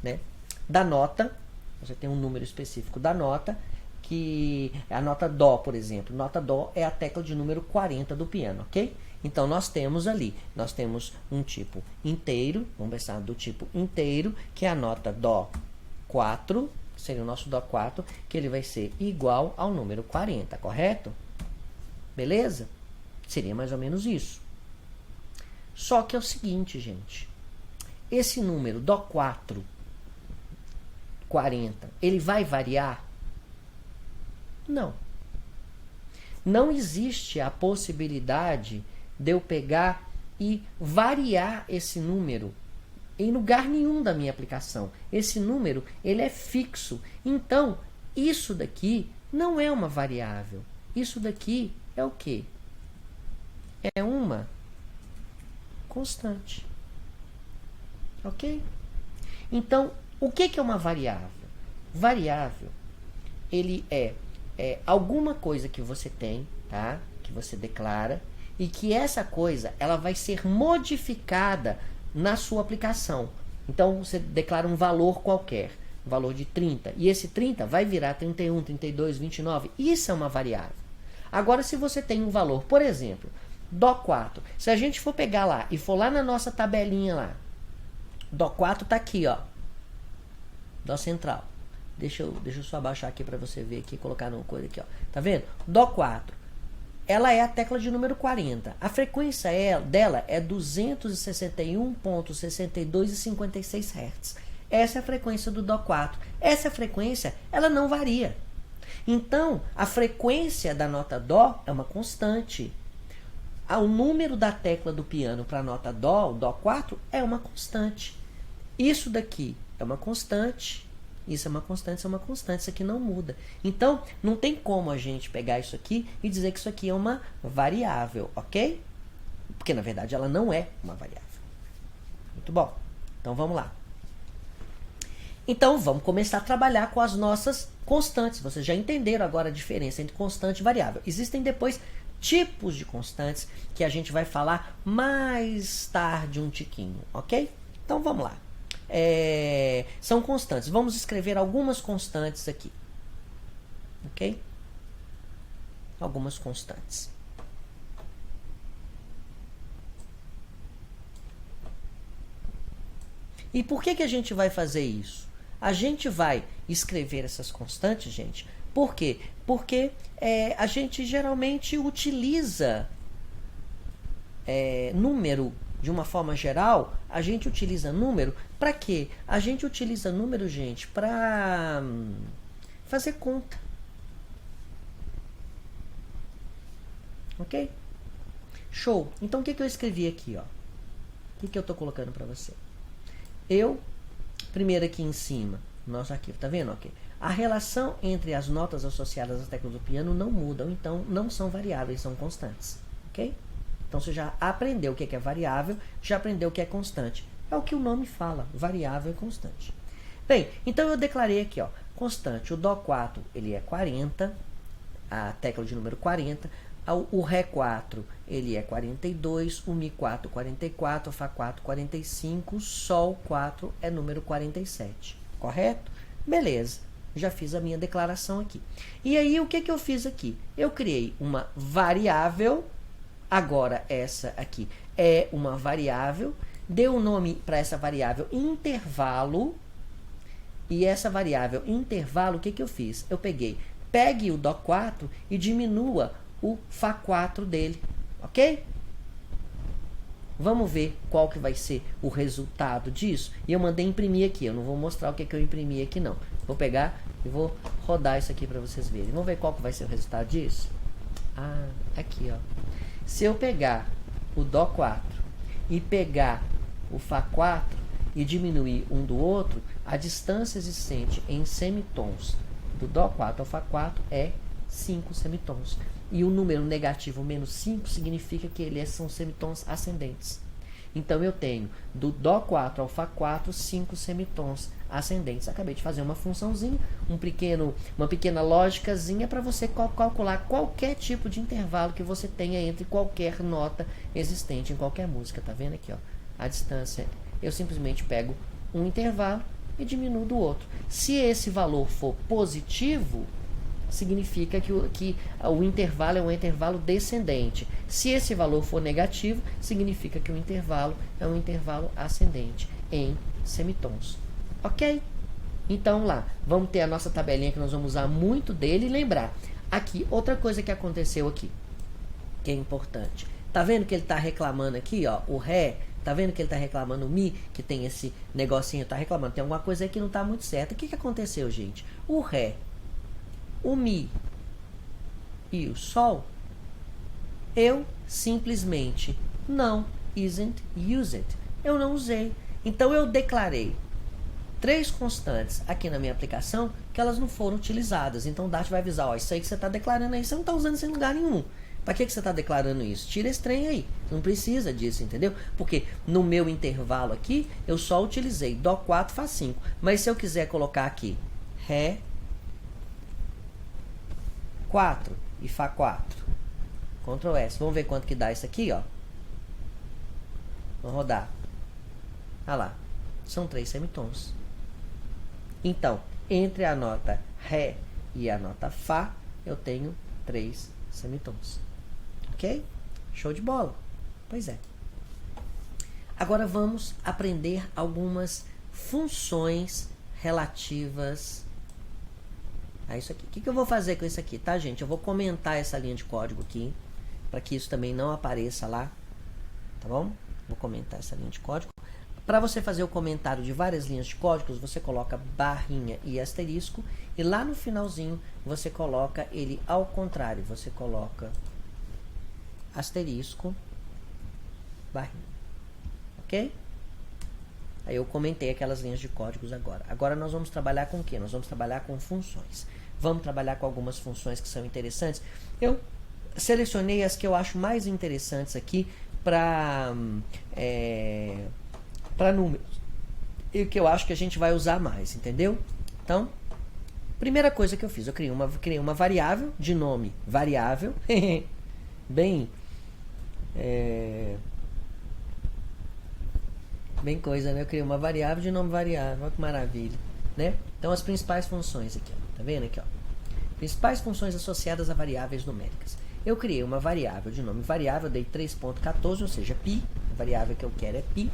S1: né, da nota, você tem um número específico da nota, que é a nota Dó, por exemplo. Nota Dó é a tecla de número 40 do piano, ok? Então, nós temos ali, nós temos um tipo inteiro, vamos pensar do tipo inteiro, que é a nota Dó 4, seria o nosso Dó 4, que ele vai ser igual ao número 40, correto? Beleza? Seria mais ou menos isso. Só que é o seguinte, gente. Esse número, Dó 4, 40, ele vai variar? Não. Não existe a possibilidade de eu pegar e variar esse número em lugar nenhum da minha aplicação. Esse número, ele é fixo. Então, isso daqui não é uma variável. Isso daqui é o quê? É uma constante. Ok? Então, o que é uma variável? Variável, ele é alguma coisa que você tem, tá? Que você declara, e que essa coisa ela vai ser modificada na sua aplicação. Então, você declara um valor qualquer, um valor de 30, e esse 30 vai virar 31, 32, 29. Isso é uma variável. Agora, se você tem um valor, por exemplo, Dó 4. Se a gente for pegar lá e for lá na nossa tabelinha lá, Dó 4 tá aqui, ó. Dó central. Deixa eu só abaixar aqui para você ver aqui, colocar numa coisa aqui, ó. Tá vendo? Dó 4. Ela é a tecla de número 40. A frequência dela é 261.6256 Hz. Essa é a frequência do Dó 4. Essa frequência, ela não varia. Então, a frequência da nota Dó é uma constante. O número da tecla do piano para a nota Dó, o Dó 4, é uma constante. Isso daqui é uma constante, isso é uma constante, isso é uma constante, isso aqui não muda. Então, não tem como a gente pegar isso aqui e dizer que isso aqui é uma variável, ok? Porque, na verdade, ela não é uma variável. Muito bom. Então, vamos lá. Então, vamos começar a trabalhar com as nossas constantes. Vocês já entenderam agora a diferença entre constante e variável. Existem depois tipos de constantes que a gente vai falar mais tarde um tiquinho, ok? Então, vamos lá. São constantes. Vamos escrever algumas constantes aqui. Ok? Algumas constantes. E por que a gente vai fazer isso? A gente vai escrever essas constantes, gente. Por quê? Porque a gente geralmente utiliza número. De uma forma geral, a gente utiliza número para quê? A gente utiliza número, gente, para fazer conta. Ok? Show. Então, o que eu escrevi aqui, ó? O que eu estou colocando para você? Primeiro aqui em cima, nosso arquivo, tá vendo? Ok. A relação entre as notas associadas às teclas do piano não mudam, então não são variáveis, são constantes. Ok? Então, você já aprendeu o que é variável, já aprendeu o que é constante. É o que o nome fala, variável e constante. Bem, então eu declarei aqui, ó, constante. O Dó 4, ele é 40, a tecla de número 40. O Ré 4, ele é 42, o Mi 4, 44, o Fá 4, 45, Sol 4 é número 47, correto? Beleza, já fiz a minha declaração aqui. E aí, o que eu fiz aqui? Eu criei uma variável, agora essa aqui é uma variável, dei o nome para essa variável intervalo, e essa variável intervalo, o que eu fiz? Eu pegue o Dó 4 e diminua o Fá 4 dele, ok? Vamos ver qual que vai ser o resultado disso. E eu mandei imprimir aqui, eu não vou mostrar o que eu imprimi aqui não. Vou pegar e vou rodar isso aqui para vocês verem. Vamos ver qual que vai ser o resultado disso? Ah, aqui ó. Se eu pegar o Dó 4 e pegar o Fá 4 e diminuir um do outro, a distância existente em semitons do Dó 4 ao Fá 4 é 5 semitons. E o número negativo menos 5 significa que eles são semitons ascendentes. Então, eu tenho do Dó 4 ao Fá 4, 5 semitons ascendentes. Acabei de fazer uma funçãozinha, uma pequena lógicazinha para você calcular qualquer tipo de intervalo que você tenha entre qualquer nota existente em qualquer música. Tá vendo aqui, ó? A distância, eu simplesmente pego um intervalo e diminuo do outro. Se esse valor for positivo, significa que o intervalo é um intervalo descendente. Se esse valor for negativo, significa que o intervalo é um intervalo ascendente em semitons. Ok? Então lá, vamos ter a nossa tabelinha que nós vamos usar muito dele e lembrar. Aqui, outra coisa que aconteceu aqui, que é importante. Tá vendo que ele está reclamando aqui, ó, o Ré, tá vendo que ele está reclamando o Mi, que tem esse negocinho, tá reclamando, tem alguma coisa aí que não está muito certa. O que aconteceu, gente? O Ré, o Mi e o Sol, eu simplesmente não isn't used. Eu não usei. Então, eu declarei 3 constantes aqui na minha aplicação que elas não foram utilizadas. Então, o Dart vai avisar, ó, isso aí que você está declarando aí, você não está usando isso em lugar nenhum. Para que você está declarando isso? Tira esse trem aí. Não precisa disso, entendeu? Porque no meu intervalo aqui, eu só utilizei Dó 4, Fá 5. Mas se eu quiser colocar aqui Ré 4 e Fá 4, Ctrl S. Vamos ver quanto que dá isso aqui, ó. Vamos rodar. Olha lá. São 3 semitons. Então, entre a nota Ré e a nota Fá, eu tenho 3 semitons. Ok? Show de bola. Pois é. Agora vamos aprender algumas funções relativas a isso aqui. O que eu vou fazer com isso aqui, tá, gente? Eu vou comentar essa linha de código aqui, para que isso também não apareça lá, tá bom? Vou comentar essa linha de código. Para você fazer o comentário de várias linhas de códigos, você coloca barrinha e asterisco, e lá no finalzinho você coloca ele ao contrário. Você coloca asterisco, barrinha. Ok? Aí eu comentei aquelas linhas de códigos agora. Agora nós vamos trabalhar com o quê? Nós vamos trabalhar com funções. Vamos trabalhar com algumas funções que são interessantes. Eu selecionei as que eu acho mais interessantes aqui para números. E que eu acho que a gente vai usar mais, entendeu? Então, primeira coisa que eu fiz, eu criei uma variável de nome variável. Bem coisa, né? Eu criei uma variável de nome variável. Olha que maravilha, né? Então, as principais funções aqui, ó. Tá vendo aqui, ó? Principais funções associadas a variáveis numéricas. Eu criei uma variável de nome variável, dei 3.14, ou seja, pi. A variável que eu quero é pi.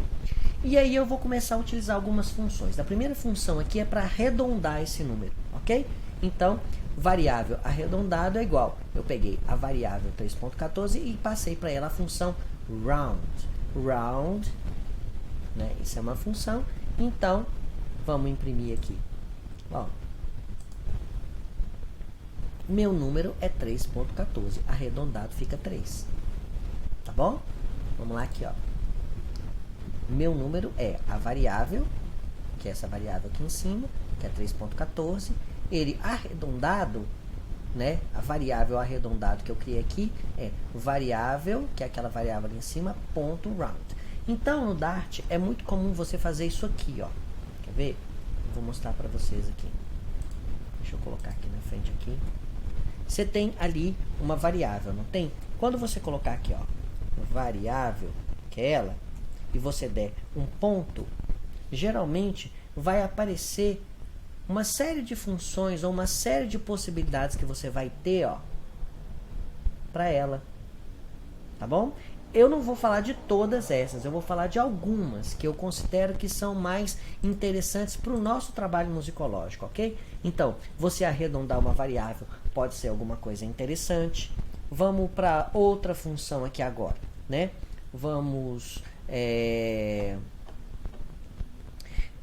S1: E aí eu vou começar a utilizar algumas funções. A primeira função aqui é para arredondar esse número, ok? Então, variável arredondado é igual. Eu peguei a variável 3.14 e passei para ela a função round. Round, né? Isso é uma função. Então, vamos imprimir aqui. Ó, meu número é 3.14. Arredondado fica 3. Tá bom? Vamos lá aqui, ó. Meu número é a variável, que é essa variável aqui em cima, que é 3.14. Ele arredondado, né? A variável arredondado que eu criei aqui é variável, que é aquela variável ali em cima, ponto round. Então, no Dart, é muito comum você fazer isso aqui, ó. Quer ver? Eu vou mostrar para vocês aqui. Deixa eu colocar aqui na frente aqui. você tem ali uma variável, não tem? Quando você colocar aqui, ó, variável, que é ela, e você der um ponto, geralmente vai aparecer uma série de funções ou uma série de possibilidades que você vai ter, ó, para ela. Tá bom? Eu não vou falar de todas essas, eu vou falar de algumas que eu considero que são mais interessantes para o nosso trabalho musicológico, ok? Então, você arredondar uma variável pode ser alguma coisa interessante. Vamos para outra função aqui agora, né? Vamos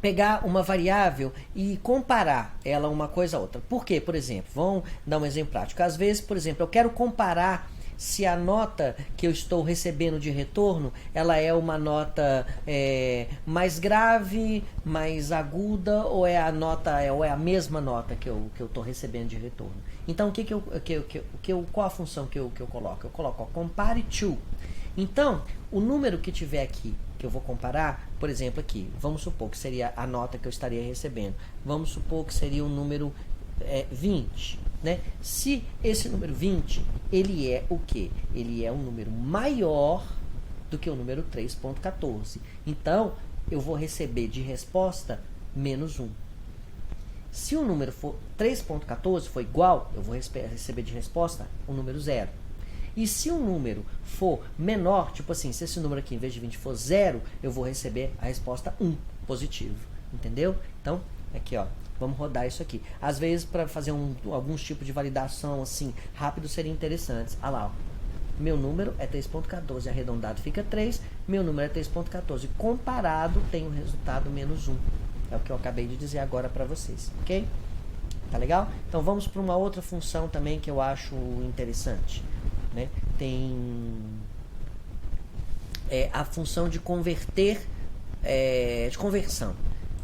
S1: pegar uma variável e comparar ela uma coisa a outra. Por quê? Por exemplo, vamos dar um exemplo prático. Às vezes, por exemplo, eu quero comparar se a nota que eu estou recebendo de retorno, ela é uma nota mais grave, mais aguda, ou é a mesma nota que eu estou recebendo de retorno. Então, qual a função que eu coloco? Eu coloco, ó, compare to. Então, o número que tiver aqui, que eu vou comparar, por exemplo, aqui, vamos supor que seria a nota que eu estaria recebendo. Vamos supor que seria o número 20. Né? Se esse número 20, ele é o quê? Ele é um número maior do que o número 3.14. Então, eu vou receber de resposta menos 1. Se o número for 3.14 for igual, eu vou receber de resposta o número 0. E se o número for menor, tipo assim, se esse número aqui em vez de 20 for 0, eu vou receber a resposta 1, positivo. Entendeu? Então, aqui, ó. Vamos rodar isso aqui. Às vezes, para fazer alguns tipos de validação assim, rápido, seria interessante. Olha lá, ó. Meu número é 3.14, arredondado fica 3. Meu número é 3.14. Comparado, tem o resultado menos 1. É o que eu acabei de dizer agora para vocês, ok? Tá legal? Então, vamos para uma outra função também que eu acho interessante. Né? Tem a função de converter, de conversão.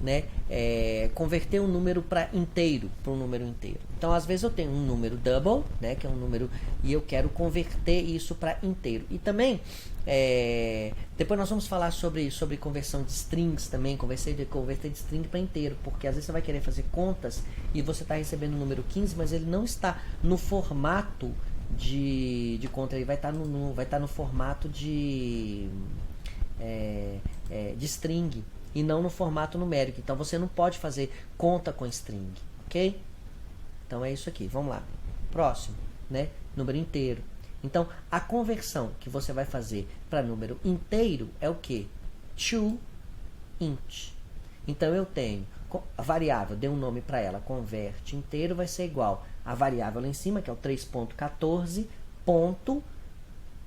S1: Né? Converter um número para um número inteiro. Então, às vezes eu tenho um número double, né, que é um número, e eu quero converter isso para inteiro. E também, depois nós vamos falar sobre conversão de strings também, converter de string para inteiro, porque às vezes você vai querer fazer contas e você está recebendo o número 15, mas ele não está no formato de conta, ele vai estar no formato de string, e não no formato numérico. Então, você não pode fazer conta com string, ok? Então, é isso aqui. Vamos lá. Próximo, né? Número inteiro. Então, a conversão que você vai fazer para número inteiro é o quê? To int. Então, eu tenho a variável, dei um nome para ela, converte inteiro, vai ser igual a variável lá em cima, que é o 3.14, ponto,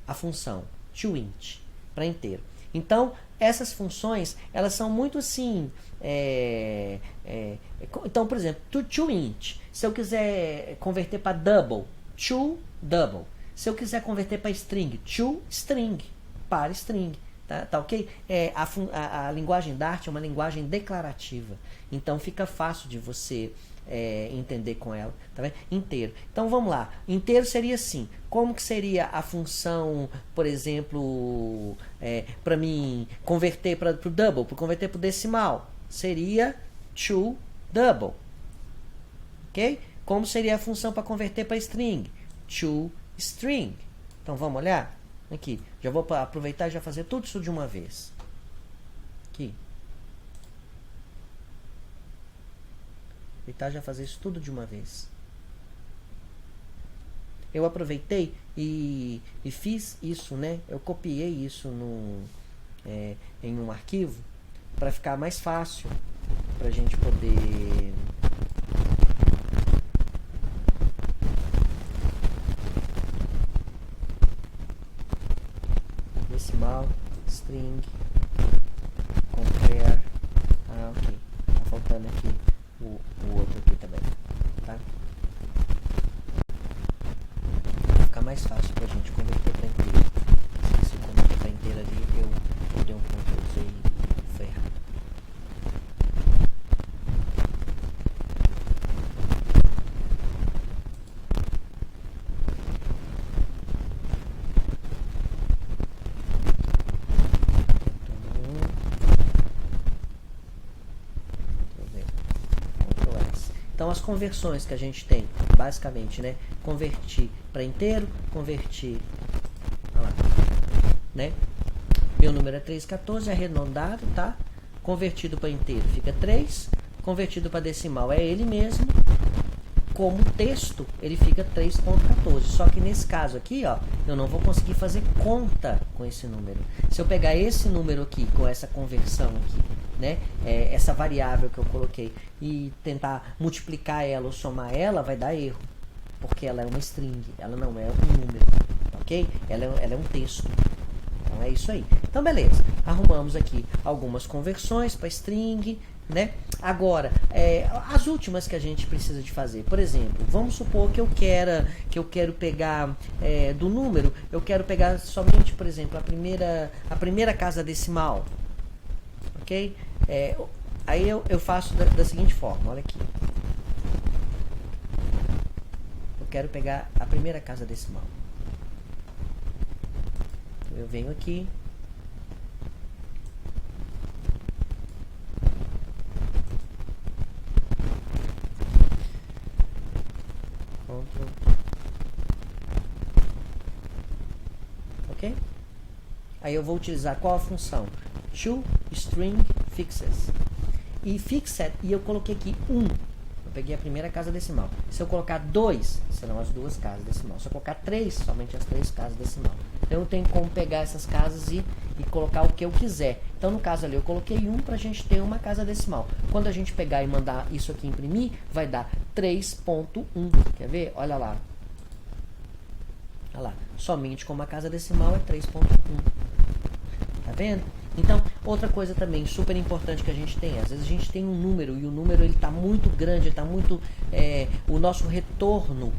S1: a função to int, para inteiro. Então, essas funções, elas são muito assim... então, por exemplo, to int. Se eu quiser converter para double, to double. Se eu quiser converter para string, to string, para string. Tá ok? A linguagem Dart é uma linguagem declarativa. Então, fica fácil de você entender com ela, tá vendo? Inteiro. Então vamos lá. Inteiro seria assim. Como que seria a função, por exemplo, para mim converter para o double, para converter para o decimal? Seria to double. Ok? Como seria a função para converter para string? To string. Então vamos olhar? Aqui. Já vou aproveitar e já fazer tudo isso de uma vez. Aqui. Aproveitar já fazer isso tudo de uma vez. Eu aproveitei e fiz isso, né? Eu copiei isso em um arquivo para ficar mais fácil para a gente poder decimal, string, compare. Ok. Tá faltando aqui o outro aqui também, tá? Vai ficar mais fácil pra gente converter para inteiro. Se converter para inteiro ali, eu dei um Ctrl Z e foi errado. Então, as conversões que a gente tem, basicamente, né? Convertir para inteiro, convertir, olha lá, né? Meu número é 314, arredondado, tá? Convertido para inteiro fica 3, convertido para decimal é ele mesmo. Como texto, ele fica 3.14. Só que nesse caso aqui, ó, eu não vou conseguir fazer conta com esse número. Se eu pegar esse número aqui, com essa conversão aqui, né, essa variável que eu coloquei, e tentar multiplicar ela ou somar ela, vai dar erro. Porque ela é uma string, ela não é um número, ok? Ela é um texto. Então é isso aí. Então beleza, arrumamos aqui algumas conversões para string, né? Agora, as últimas que a gente precisa de fazer, por exemplo, vamos supor que eu quero pegar do número, eu quero pegar somente, por exemplo, a primeira casa decimal, ok? Aí eu faço da seguinte forma, olha aqui. Eu quero pegar a primeira casa decimal. Eu venho aqui. Ok? Aí eu vou utilizar qual a função? ToStringFixes. E fixed, e eu coloquei aqui 1. Eu peguei a primeira casa decimal. Se eu colocar 2, serão as duas casas decimal. Se eu colocar 3, somente as 3 casas decimal. Então eu tenho como pegar essas casas e colocar o que eu quiser. Então no caso ali eu coloquei 1 para a gente ter uma casa decimal. Quando a gente pegar e mandar isso aqui imprimir, vai dar 3.1. Quer ver? Olha lá. Olha lá. Somente com uma casa decimal é 3.1. Tá vendo? Então, outra coisa também super importante que a gente tem, às vezes a gente tem um número e o número ele está muito grande, ele está muito, o nosso retorno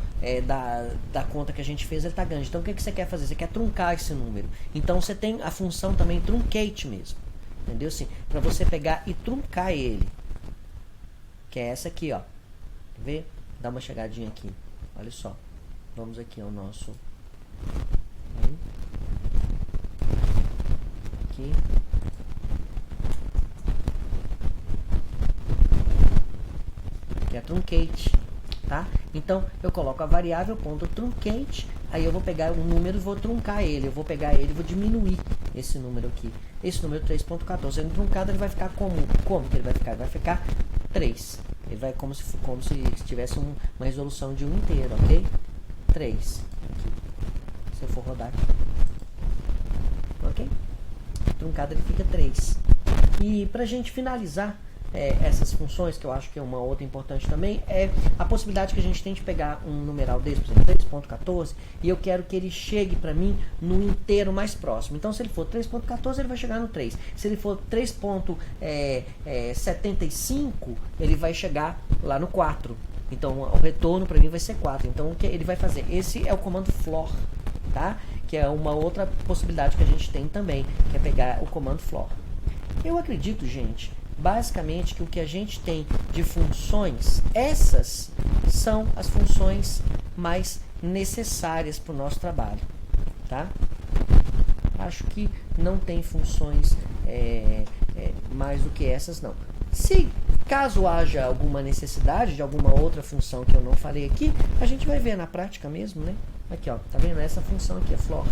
S1: da conta que a gente fez ele está grande. Então, o que você quer fazer? Você quer truncar esse número. Então, você tem a função também truncate mesmo, entendeu? Assim, para você pegar e truncar ele, que é essa aqui, ó. Quer ver? Dá uma chegadinha aqui. Olha só. Vamos aqui ao nosso... Aqui. Que é truncate, tá? Então, eu coloco a variável .truncate, aí eu vou pegar um número e vou truncar ele. Eu vou pegar ele e vou diminuir esse número aqui. Esse número 3.14. Sendo truncado, ele vai ficar como que ele vai ficar? Ele vai ficar 3. Ele vai como se tivesse uma resolução de 1 inteiro, ok? 3. Aqui. Se eu for rodar aqui. Ok? Truncado ele fica 3. E para a gente finalizar essas funções, que eu acho que é uma outra importante também, é a possibilidade que a gente tem de pegar um numeral desse, por exemplo, 3.14, e eu quero que ele chegue para mim no inteiro mais próximo. Então, se ele for 3.14, ele vai chegar no 3. Se ele for 3.75, ele vai chegar lá no 4. Então, o retorno para mim vai ser 4. Então, o que ele vai fazer? Esse é o comando floor, tá? Que é uma outra possibilidade que a gente tem também, que é pegar o comando floor. Eu acredito, gente, basicamente que o que a gente tem de funções, essas são as funções mais necessárias para o nosso trabalho, tá? Acho que não tem funções mais do que essas, não. Se caso haja alguma necessidade de alguma outra função que eu não falei aqui, a gente vai ver na prática mesmo, né? Aqui, ó, tá vendo? Essa função aqui é floor.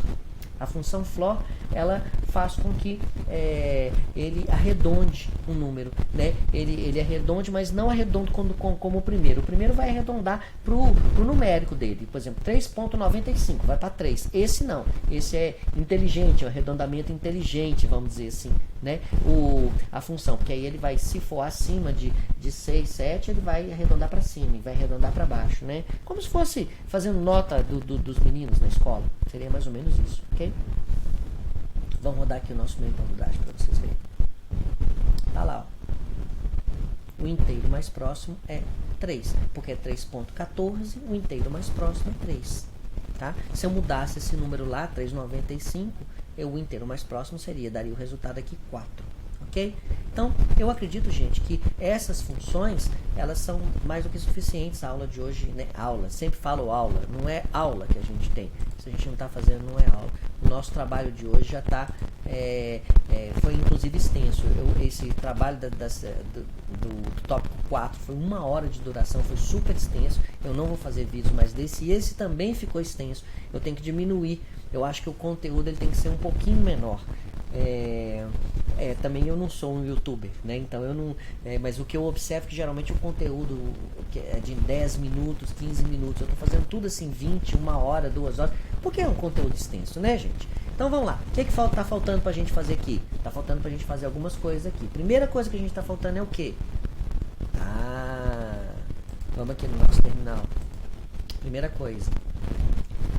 S1: A função floor, ela faz com que ele arredonde um número, né? Ele arredonde, mas não arredonde como o primeiro. O primeiro vai arredondar pro numérico dele. Por exemplo, 3.95, vai para 3. Esse não. Esse é inteligente, é um arredondamento inteligente, vamos dizer assim, né? A função, porque aí ele vai, se for acima de 6, 7, ele vai arredondar para cima e vai arredondar para baixo, né? Como se fosse fazendo nota dos meninos na escola. Seria mais ou menos isso, ok? Vamos rodar aqui o nosso meio ponto Dash para vocês verem. Tá lá, ó. O inteiro mais próximo é 3, porque é 3.14, o inteiro mais próximo é 3. Tá? Se eu mudasse esse número lá, 3.95, o inteiro mais próximo daria o resultado aqui 4. Ok? Então, eu acredito, gente, que essas funções, elas são mais do que suficientes. A aula de hoje, né? Aula, sempre falo aula, não é aula que a gente tem. Se a gente não está fazendo, não é aula. O nosso trabalho de hoje já está, foi inclusive extenso. Esse trabalho do tópico 4 foi 1 hora de duração, foi super extenso. Eu não vou fazer vídeos mais desse. E esse também ficou extenso. Eu tenho que diminuir. Eu acho que o conteúdo ele tem que ser um pouquinho menor. Também eu não sou um youtuber, né? Então eu não. Mas o que eu observo é que geralmente o conteúdo que é de 10 minutos, 15 minutos, eu tô fazendo tudo assim, 20, 1 hora, 2 horas, porque é um conteúdo extenso, né, gente? Então vamos lá. O que tá faltando pra gente fazer aqui? Tá faltando pra gente fazer algumas coisas aqui. Primeira coisa que a gente tá faltando é o quê? Vamos aqui no nosso terminal. Primeira coisa.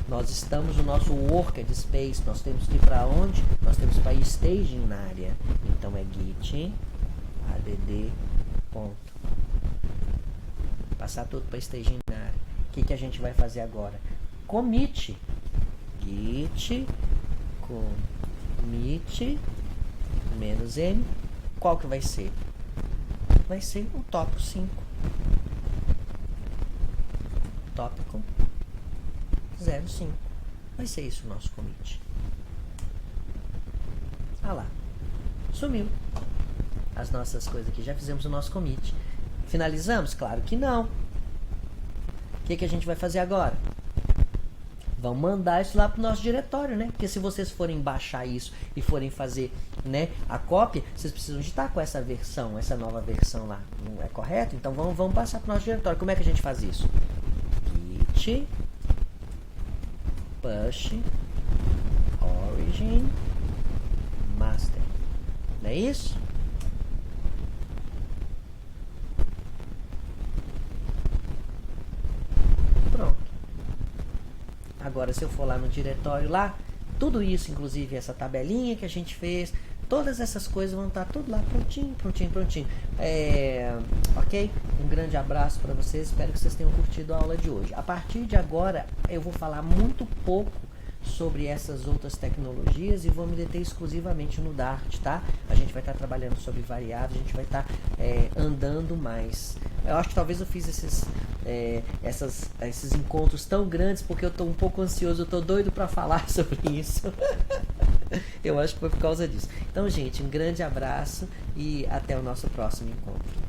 S1: Nós estamos no nosso worker space. Nós temos que ir para onde? Nós temos para ir staging na área. Então é git add ponto. Passar tudo para staging na área. O que a gente vai fazer agora? Commit. Git commit -m. Qual que vai ser? Vai ser o tópico 5. Tópico 05. Vai ser isso o nosso commit. Lá. Sumiu. As nossas coisas aqui. Já fizemos o nosso commit. Finalizamos? Claro que não. O que a gente vai fazer agora? Vamos mandar isso lá para o nosso diretório, né? Porque se vocês forem baixar isso e forem fazer, né, a cópia, vocês precisam de estar com essa versão, essa nova versão lá. Não é correto? Então vamos passar para o nosso diretório. Como é que a gente faz isso? Git push origin master. Não é isso? Pronto. Agora, se eu for lá no diretório lá, tudo isso, inclusive essa tabelinha que a gente fez, todas essas coisas vão estar tudo lá prontinho. Ok? Um grande abraço para vocês. Espero que vocês tenham curtido a aula de hoje. A partir de agora, eu vou falar muito pouco sobre essas outras tecnologias e vou me deter exclusivamente no Dart, tá? A gente vai estar trabalhando sobre variáveis, a gente vai estar andando mais. Eu acho que talvez eu fiz esses encontros tão grandes porque eu estou um pouco ansioso, eu estou doido para falar sobre isso. Eu acho que foi por causa disso. Então, gente, um grande abraço e até o nosso próximo encontro.